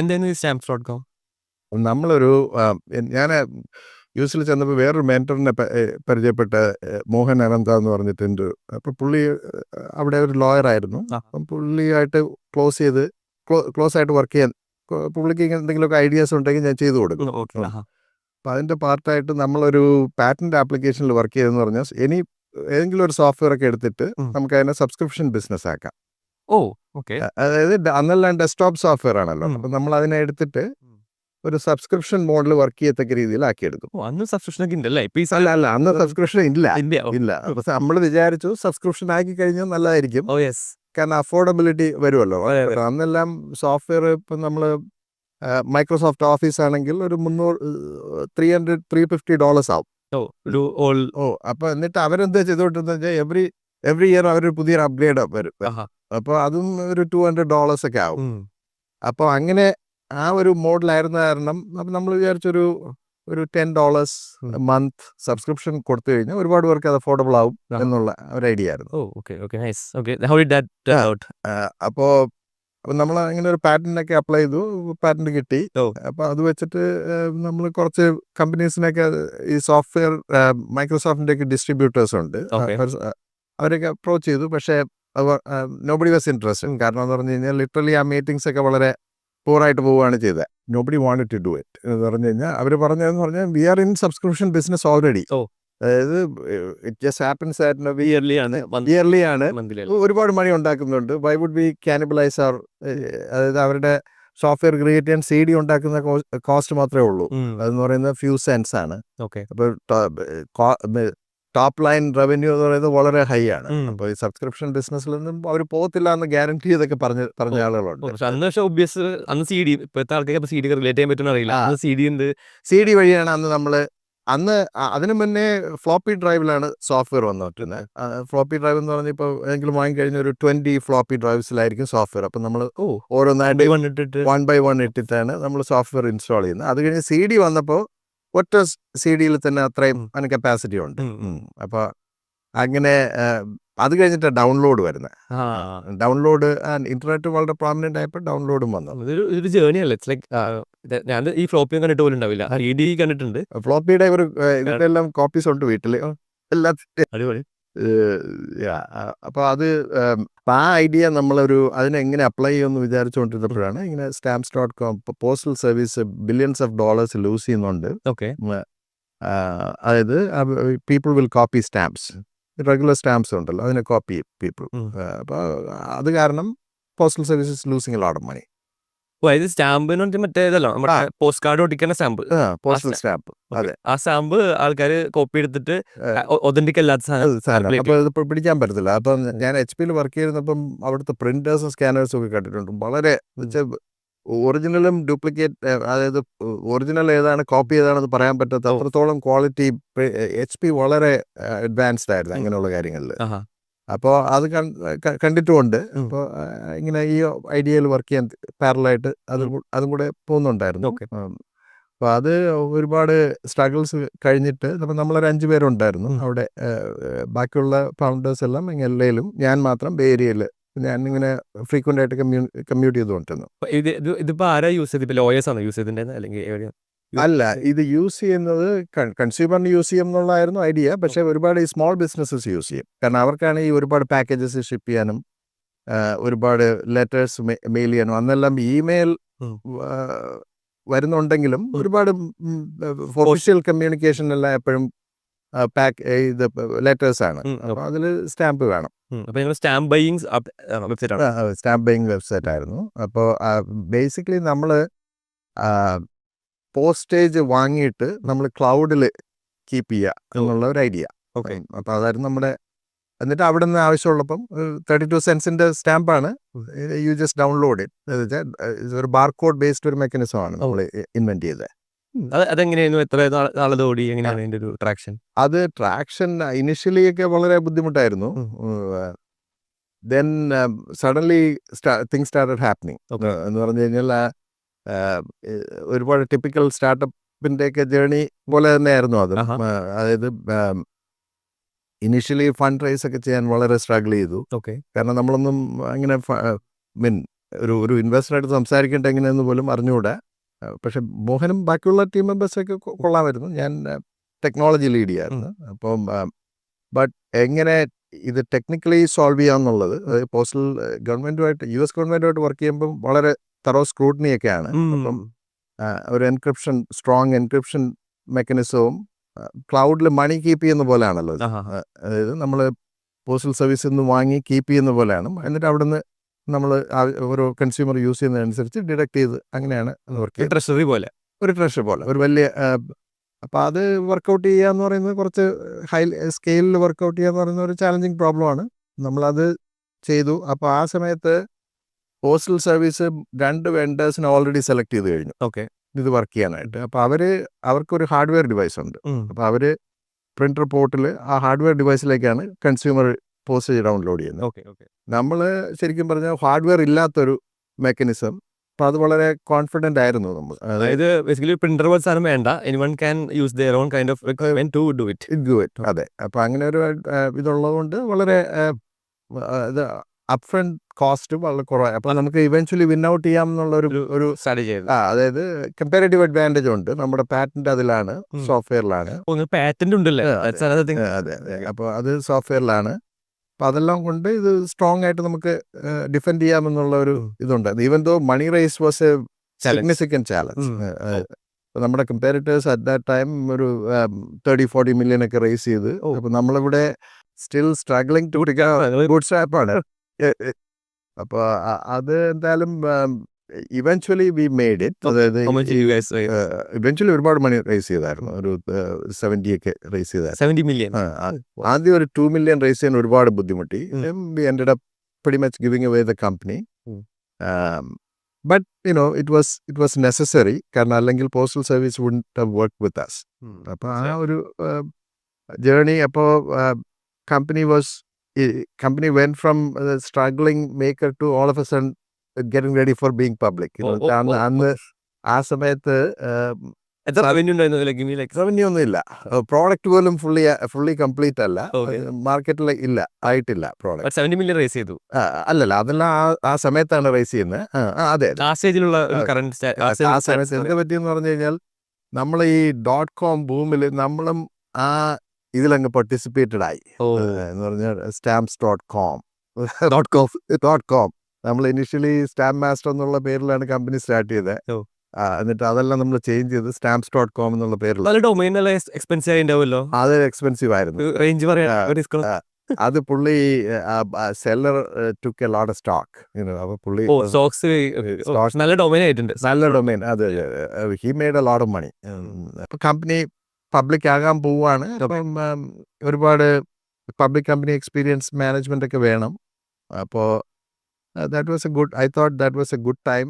എന്തായിരുന്നു ഈ stamps.com? നമ്മളൊരു ഞാൻ യൂസിൽ ചെന്നപ്പോൾ വേറൊരു മെൻറ്ററിനെ പരിചയപ്പെട്ട മോഹൻ അനന്ത എന്ന് പറഞ്ഞിട്ടുണ്ട്. അപ്പോൾ പുള്ളി അവിടെ ഒരു ലോയർ ആയിരുന്നു. അപ്പം പുള്ളിയായിട്ട് ക്ലോസ് ആയിട്ട് വർക്ക് ചെയ്യാൻ പുള്ളിക്ക് എന്തെങ്കിലുമൊക്കെ ഐഡിയാസ് ഉണ്ടെങ്കിൽ ഞാൻ ചെയ്തു കൊടുക്കും. അപ്പം അതിൻ്റെ പാർട്ടായിട്ട് നമ്മളൊരു പാറ്റന്റ് ആപ്ലിക്കേഷനിൽ വർക്ക് ചെയ്തെന്ന് പറഞ്ഞാൽ ഏതെങ്കിലും ഒരു സോഫ്റ്റ്വെയർ ഒക്കെ എടുത്തിട്ട് നമുക്ക് അതിനെ സബ്സ്ക്രിപ്ഷൻ ബിസിനസ് ആക്കാം. അതായത് അന്നെല്ലാം ഡെസ്ക്ടോപ്പ് സോഫ്റ്റ്വെയർ ആണല്ലോ. അപ്പം നമ്മൾ അതിനെ എടുത്തിട്ട് ഒരു സബ്സ്ക്രിപ്ഷൻ മോഡൽ വർക്ക് ചെയ്യത്തക്ക രീതിയിൽ ആക്കിയെടുക്കും. അന്ന് സബ്സ്ക്രിപ്ഷൻ ഒക്കെ ഉണ്ടല്ലേ? അല്ല അന്ന് സബ്സ്ക്രിപ്ഷൻ ഇല്ല. അപ്പൊ നമ്മൾ വിചാരിച്ചു സബ്സ്ക്രിപ്ഷൻ ആക്കി കഴിഞ്ഞാൽ നല്ലതായിരിക്കും, കാരണം അഫോർഡബിലിറ്റി വരുമല്ലോ. അന്നെല്ലാം സോഫ്റ്റ്വെയർ ഇപ്പം നമ്മൾ മൈക്രോസോഫ്റ്റ് ഓഫീസ് ആണെങ്കിൽ ഒരു $350 ആവും. അപ്പൊ എന്നിട്ട് അവരെന്താ ചെയ്തോട്ടെന്ന് വെച്ചാൽ എവറി ഇയർ അവർ പുതിയൊരു അപ്ഗ്രേഡ് വരും. അപ്പോൾ അതും ഒരു $200 ഒക്കെ ആവും. അപ്പോൾ അങ്ങനെ ആ ഒരു മോഡലായിരുന്ന കാരണം അപ്പം നമ്മൾ വിചാരിച്ചൊരു $10 മന്ത് സബ്സ്ക്രിപ്ഷൻ കൊടുത്തു കഴിഞ്ഞാൽ ഒരുപാട് പേർക്ക് അത് അഫോർഡബിൾ ആവും എന്നുള്ള ഒരു ഐഡിയ ആയിരുന്നു. അപ്പോൾ നമ്മൾ അങ്ങനെ ഒരു പാറ്റന്റൊക്കെ അപ്ലൈ ചെയ്തു, പാറ്റന്റ് കിട്ടി. അപ്പോൾ അത് വെച്ചിട്ട് നമ്മൾ കുറച്ച് കമ്പനീസിനൊക്കെ ഈ സോഫ്റ്റ്വെയർ മൈക്രോസോഫ്റ്റിൻ്റെ ഒക്കെ ഡിസ്ട്രിബ്യൂട്ടേഴ്സ് ഉണ്ട്, അവരൊക്കെ അപ്രോച്ച് ചെയ്തു. പക്ഷേ നോബഡി വാസ് ഇൻട്രസ്റ്റഡ്. കാരണം എന്ന് പറഞ്ഞു കഴിഞ്ഞാൽ ലിറ്ററലി ആ മീറ്റിംഗ്സ് ഒക്കെ വളരെ പൂറായിട്ട് പോവുകയാണ് ചെയ്തത്. Nobody wanted to do it എന്ന് പറഞ്ഞു കഴിഞ്ഞാൽ അവർ പറഞ്ഞതെന്ന് പറഞ്ഞാൽ we are in subscription business already. അതായത് it just happens that early ആണ്, ഒരുപാട് മണി ഉണ്ടാക്കുന്നുണ്ട്. വൈ വുഡ് ബി കാനിബലൈസ് അവർ, അതായത് അവരുടെ സോഫ്റ്റ്വെയർ ക്രിയേറ്റ് ചെയ്യാൻ CD ഉണ്ടാക്കുന്ന കോസ്റ്റ് മാത്രമേ ഉള്ളൂ. അതെന്ന് പറയുന്നത് ഫ്യൂ സെൻസ് ആണ്. അപ്പോൾ ടോപ്പ് ലൈൻ റവന്യൂ എന്ന് പറയുന്നത് വളരെ ഹൈ ആണ്. അപ്പോൾ ഈ സബ്സ്ക്രിപ്ഷൻ ബിസിനസ്സിൽ നിന്നും അവർ പോകത്തില്ല എന്ന് ഗ്യാരണ്ടി ചെയ്തൊക്കെ പറഞ്ഞ ആളുകളുണ്ട്. CD വഴിയാണ് അന്ന് അതിനു മുന്നേ ഫ്ലോപ്പി ഡ്രൈവിലാണ് സോഫ്റ്റ്വെയർ വന്നിട്ടുള്ളത്. ഫ്ലോപ്പി ഡ്രൈവ് എന്ന് പറഞ്ഞാൽ ഇപ്പോൾ ഏതെങ്കിലും വാങ്ങിക്കഴിഞ്ഞ ഒരു 20 ഫ്ലോപ്പി ഡ്രൈവ്സിലായിരിക്കും സോഫ്റ്റ്വെയർ. അപ്പം നമ്മൾ ഓരോന്നായിട്ട് 1 by 1 ഇട്ടിട്ടാണ് നമ്മൾ സോഫ്റ്റ്വെയർ ഇൻസ്റ്റാൾ ചെയ്യുന്നത്. അത് കഴിഞ്ഞ് CD വന്നപ്പോൾ ഒറ്റ CD-യിൽ തന്നെ അത്രയും അതിന് കപ്പാസിറ്റി ഉണ്ട്. അപ്പോൾ അങ്ങനെ അത് കഴിഞ്ഞിട്ട് ഡൗൺലോഡ് വരുന്നത്. ഡൗൺലോഡ് ഇന്റർനെറ്റ് വളരെ പ്രോമിനന്റ് ആയപ്പോൾ ഡൗൺലോഡും വന്നു. ഇതൊരു ജേർണി അല്ലേ? ഞാൻ ഈ ഫ്ലോപ്പി കണ്ടിട്ട് പോലും ഉണ്ടാവില്ല, CD കണ്ടിട്ടുണ്ട്. ഫ്ലോപ്പിയുടെ ഇതിന്റെ എല്ലാം കോപ്പീസ് ഉണ്ട് വീട്ടിൽ എല്ലാത്തിൻ്റെ. അപ്പോൾ ആ ഐഡിയ അതിനെ എങ്ങനെ അപ്ലൈ ചെയ്യുമെന്ന് വിചാരിച്ചുകൊണ്ടിരുന്നപ്പോഴാണ് ഇങ്ങനെ stamps.com postal service $billions lose ചെയ്യുന്നുണ്ട്. അതായത് people will copy stamps, regular stamps ഉണ്ടല്ലോ, അതിനെ കോപ്പി പീപ്പിൾ. അപ്പോൾ അത് കാരണം postal services losing a lot of money. Stamp post card ഒട്ടിക്കുന്ന സ്റ്റാമ്പ്, പോസ്റ്റൽ സ്റ്റാമ്പ്. അതെ, ആ സ്റ്റാമ്പ് ആൾക്കാർ കോപ്പി എടുത്തിട്ട് ഒതന്റിക് അല്ലാത്ത സാധനം. അപ്പോൾ ഇതിപ്പോൾ പിടിക്കാൻ പറ്റത്തില്ല. അപ്പം ഞാൻ HP വർക്ക് ചെയ്യുന്നപ്പം അവിടുത്തെ പ്രിന്റേഴ്സും സ്കാനേഴ്സും ഒക്കെ കണ്ടിട്ടുണ്ട്. വളരെ ഒറിജിനലും ഡ്യൂപ്ലിക്കേറ്റ്, അതായത് ഒറിജിനൽ ഏതാണ് കോപ്പി ഏതാണെന്ന് പറയാൻ പറ്റാത്ത അത്രത്തോളം ക്വാളിറ്റി. HP വളരെ അഡ്വാൻസ്ഡ് ആയിരുന്നു അങ്ങനെയുള്ള കാര്യങ്ങളിൽ. അപ്പോൾ അത് കണ്ടിട്ടുമുണ്ട്. അപ്പോൾ ഇങ്ങനെ ഈ ഐഡിയയിൽ വർക്ക് ചെയ്യാൻ പാരലായിട്ട് അതും കൂടെ പോകുന്നുണ്ടായിരുന്നു. അപ്പോൾ അത് ഒരുപാട് സ്ട്രഗിൾസ് കഴിഞ്ഞിട്ട് നമ്മളൊരു 5 പേരുണ്ടായിരുന്നു അവിടെ. ബാക്കിയുള്ള ഫൗണ്ടേഴ്സ് എല്ലാം LA-ലും, ഞാൻ മാത്രം ബേ ഏരിയയിൽ. ഞാനിങ്ങനെ ഫ്രീക്വൻ്റ് ആയിട്ട് കമ്മ്യൂട്ട് ചെയ്തുകൊണ്ടിരുന്നു. ഇതിപ്പോൾ ആരാ യൂസ് ചെയ്ത്? ലോയേഴ്സ് ആണോ യൂസ് ചെയ്തിട്ടുണ്ടായിരുന്നത്? അല്ലെങ്കിൽ അല്ല, ഇത് യൂസ് ചെയ്യുന്നത് കൺസ്യൂമറിന് യൂസ് ചെയ്യും എന്നുള്ളതായിരുന്നു ഐഡിയ. പക്ഷേ ഒരുപാട് ഈ സ്മോൾ ബിസിനസ്സസ് യൂസ് ചെയ്യും. കാരണം അവർക്കാണ് ഈ ഒരുപാട് പാക്കേജസ് ഷിപ്പ് ചെയ്യാനും ഒരുപാട് ലെറ്റേഴ്സ് മെയിൽ ചെയ്യാനും. അന്നെല്ലാം ഇമെയിൽ വരുന്നുണ്ടെങ്കിലും ഒരുപാട് ഒഫീഷ്യൽ കമ്മ്യൂണിക്കേഷൻ എല്ലാം എപ്പോഴും ലെറ്റേഴ്സ് ആണ്. അപ്പോൾ അതിൽ സ്റ്റാമ്പ് വേണം. സ്റ്റാമ്പ് ബൈയിങ് വെബ്സൈറ്റ് ആയിരുന്നു. അപ്പോൾ ബേസിക്കലി നമ്മൾ പോസ്റ്റേജ് വാങ്ങിയിട്ട് നമ്മൾ ക്ലൗഡിൽ കീപ്പ് ചെയ്യുക എന്നുള്ള ഒരു ഐഡിയ. അപ്പോൾ അതായിരുന്നു നമ്മുടെ. എന്നിട്ട് അവിടെ നിന്ന് ആവശ്യമുള്ളപ്പം 32 സെൻസിൻ്റെ സ്റ്റാമ്പാണ്, യു ജസ്റ്റ് ഡൗൺലോഡ് ഇറ്റ്. ഒരു ബാർകോഡ് ബേസ്ഡ് ഒരു മെക്കാനിസമാണ് നമ്മൾ ഇൻവെന്റ് ചെയ്തത്. അതെങ്ങനെയായിരുന്നു? എത്ര നാളോടി എങ്ങനെയാണ് അതിൻ്റെ ഒരു ട്രാക്ഷൻ? അത് ട്രാക്ഷൻ ഇനിഷ്യലി ഒക്കെ വളരെ ബുദ്ധിമുട്ടായിരുന്നു. Then suddenly things started happening എന്ന് പറഞ്ഞു കഴിഞ്ഞാൽ ഒരുപാട് ടിപ്പിക്കൽ സ്റ്റാർട്ടപ്പിൻ്റെ ഒക്കെ ജേർണി പോലെ തന്നെയായിരുന്നു അത്. അതായത് ഇനിഷ്യലി ഫണ്ട് റൈസ് ഒക്കെ ചെയ്യാൻ വളരെ സ്ട്രഗിൾ ചെയ്തു. കാരണം നമ്മളൊന്നും അങ്ങനെ ഒരു ഇൻവെസ്റ്ററായിട്ട് സംസാരിക്കേണ്ട എങ്ങനെയെന്ന് പോലും അറിഞ്ഞുകൂടാ. പക്ഷെ മോഹനും ബാക്കിയുള്ള ടീം മെമ്പേഴ്സൊക്കെ കൊള്ളാമായിരുന്നു. ഞാൻ ടെക്നോളജി ലീഡ് ചെയ്യായിരുന്നു. അപ്പം ബട്ട് എങ്ങനെ ഇത് ടെക്നിക്കലി സോൾവ് ചെയ്യാമെന്നുള്ളത് പോസ്റ്റൽ ഗവൺമെൻറ്റുമായിട്ട് US ഗവൺമെൻറ്റുമായിട്ട് വർക്ക് ചെയ്യുമ്പം വളരെ തറോ സ്ക്രൂട്ടനിയൊക്കെയാണ്. അപ്പം ഒരു സ്ട്രോങ് എൻക്രിപ്ഷൻ മെക്കാനിസവും ക്ലൗഡിൽ മണി കീപ്പ് ചെയ്യുന്ന പോലെയാണല്ലോ. അതായത് നമ്മൾ പോസ്റ്റൽ സർവീസിൽ നിന്ന് വാങ്ങി കീപ്പ് ചെയ്യുന്ന പോലെയാണ്. എന്നിട്ട് അവിടുന്ന് നമ്മൾ ഓരോ കൺസ്യൂമർ യൂസ് ചെയ്യുന്നതനുസരിച്ച് ഡിഡക്ട് ചെയ്ത് അങ്ങനെയാണ് വർക്ക് ട്രഷറി പോലെ ഒരു വലിയ അപ്പോൾ അത് വർക്കൗട്ട് ചെയ്യുക എന്ന് പറയുന്നത് കുറച്ച് ഹൈ സ്കെയിലിൽ വർക്കൗട്ട് ചെയ്യുക എന്ന് പറയുന്ന ഒരു ചാലഞ്ചിങ് പ്രോബ്ലമാണ്. നമ്മളത് ചെയ്തു. അപ്പോൾ ആ സമയത്ത് പോസ്റ്റൽ സർവീസ് 2 വെൻഡേഴ്സിനെ ഓൾറെഡി സെലക്ട് ചെയ്ത് കഴിഞ്ഞു ഇത് വർക്ക് ചെയ്യാനായിട്ട്. അപ്പോൾ അവർക്കൊരു ഹാർഡ്വെയർ ഡിവൈസ് ഉണ്ട്. അപ്പോൾ അവർ പ്രിൻ്റർ പോർട്ടിൽ ആ ഹാർഡ്വെയർ ഡിവൈസിലേക്കാണ് കൺസ്യൂമർ പോസ്റ്റേജ് ഡൗൺലോഡ് ചെയ്യുന്നത്. നമ്മൾ ശരിക്കും പറഞ്ഞാൽ ഹാർഡ്വെയർ ഇല്ലാത്തൊരു മെക്കാനിസം. അപ്പോൾ അത് വളരെ കോൺഫിഡൻ്റ് ആയിരുന്നു നമ്മൾ. അതായത് ബേസിക്കലി പ്രിന്റർ പോലെ സാധനം വേണ്ട, anyone can use their own kind of requirement to do it. അതെ. അപ്പോൾ അങ്ങനെ ഒരു ഇതുള്ളതുകൊണ്ട് വളരെ ഇത് അപ് ഫ്രണ്ട് കോസ്റ്റ് വളരെ കുറവായി. അപ്പോൾ നമുക്ക് ഇവൻച്വലി വിൻ ഔട്ട് ചെയ്യാം എന്നുള്ള ഒരു സ്ട്രാറ്റജി. അതായത് കമ്പാരിറ്റീവ് അഡ്വാൻറ്റേജ് ഉണ്ട്. നമ്മുടെ പാറ്റന്റ് അതിലാണ്, സോഫ്റ്റ്വെയറിലാണ്. പാറ്റന്റ് ഉണ്ടല്ലേ? അതെ. അപ്പോൾ അത് സോഫ്റ്റ്വെയറിലാണ്. അപ്പോൾ അതെല്ലാം കൊണ്ട് ഇത് സ്ട്രോങ് ആയിട്ട് നമുക്ക് ഡിഫെൻഡ് ചെയ്യാമെന്നുള്ള ഒരു ഇതുണ്ട്. Even though money race was a significant challenge. നമ്മുടെ കമ്പാരിറ്റേഴ്സ് അറ്റ് ദാറ്റ് ടൈം ഒരു 30-40 മില്യൺ ഒക്കെ റേസ് ചെയ്ത്. അപ്പോൾ നമ്മളിവിടെ സ്റ്റിൽ സ്ട്രഗ്ലിംഗ് ടു ഗുഡ് ആപ്പാണ്. അപ്പോൾ അത് എന്തായാലും ഇവൻച്വലി വി മെയ്ഡ് ഇറ്റ്. അതായത് ഇവൻച്വലി ഒരുപാട് മണി റേസ് ചെയ്തായിരുന്നു. ഒരു 70 ഒക്കെ റേസ് ചെയ്തായിരുന്നു. 70 മില്യൺ. ആദ്യം ഒരു 2 മില്യൺ റേസ് ചെയ്യാൻ ഒരുപാട് ബുദ്ധിമുട്ടി. We ended up pretty much giving away the company. But it was necessary. കാരണം അല്ലെങ്കിൽ postal service wouldn't have worked with us. അപ്പോൾ ആ ഒരു ജേർണി. അപ്പോൾ company went from the struggling maker to all of a sudden getting ready for being public. അന്ന് ആ സമയത്ത് revenue ഒന്നും ഇല്ല. പ്രോഡക്റ്റ് പോലും ഫുള്ളി കംപ്ലീറ്റ് അല്ല, മാർക്കറ്റിൽ ആയിട്ടില്ല പ്രോഡക്റ്റ്. 70 മില്യൺ റേസ് ചെയ്തു. അല്ലല്ല, അതെല്ലാം ആ സമയത്താണ് റേസ് ചെയ്യുന്നത്. അതെ, ആ സ്റ്റേജിലുള്ള ആ സമയത്ത് എന്ത് പറ്റിയെന്ന് പറഞ്ഞു കഴിഞ്ഞാൽ നമ്മൾ ഈ .com ബൂമിൽ നമ്മളും ആ ഇതിലങ്ങ് പാർട്ടിസിപ്പേറ്റഡ് ആയി. എന്ന് പറഞ്ഞാൽ stamps.com. നമ്മൾ ഇനിഷ്യലി സ്റ്റാമ്പ് മാസ്റ്റർ എന്നുള്ള പേരിലാണ് കമ്പനി സ്റ്റാർട്ട് ചെയ്തത്. എന്നിട്ട് അതെല്ലാം നമ്മൾ ചേഞ്ച് ചെയ്ത് stamps.com എന്നുള്ള പേരിൽ. ഡൊമൈൻ എക്സ്പെൻസീവ് ആയിട്ടുണ്ടാവുമല്ലോ. അത് എക്സ്പെൻസീവ് ആയിരുന്നു. റേഞ്ച് അത് പുള്ളി seller took a lot of stock. അപ്പോൾ പുള്ളി നല്ല ഡൊമൈൻ ആയിട്ടുണ്ട്. നല്ല ഡൊമൈൻ. അത് he made a lot of money. അപ്പോൾ കമ്പനി പബ്ലിക് ആകാൻ പോവുകയാണ്. അപ്പം ഒരുപാട് പബ്ലിക് കമ്പനി എക്സ്പീരിയൻസ് മാനേജ്മെന്റ് ഒക്കെ വേണം. അപ്പോൾ I thought that was a good time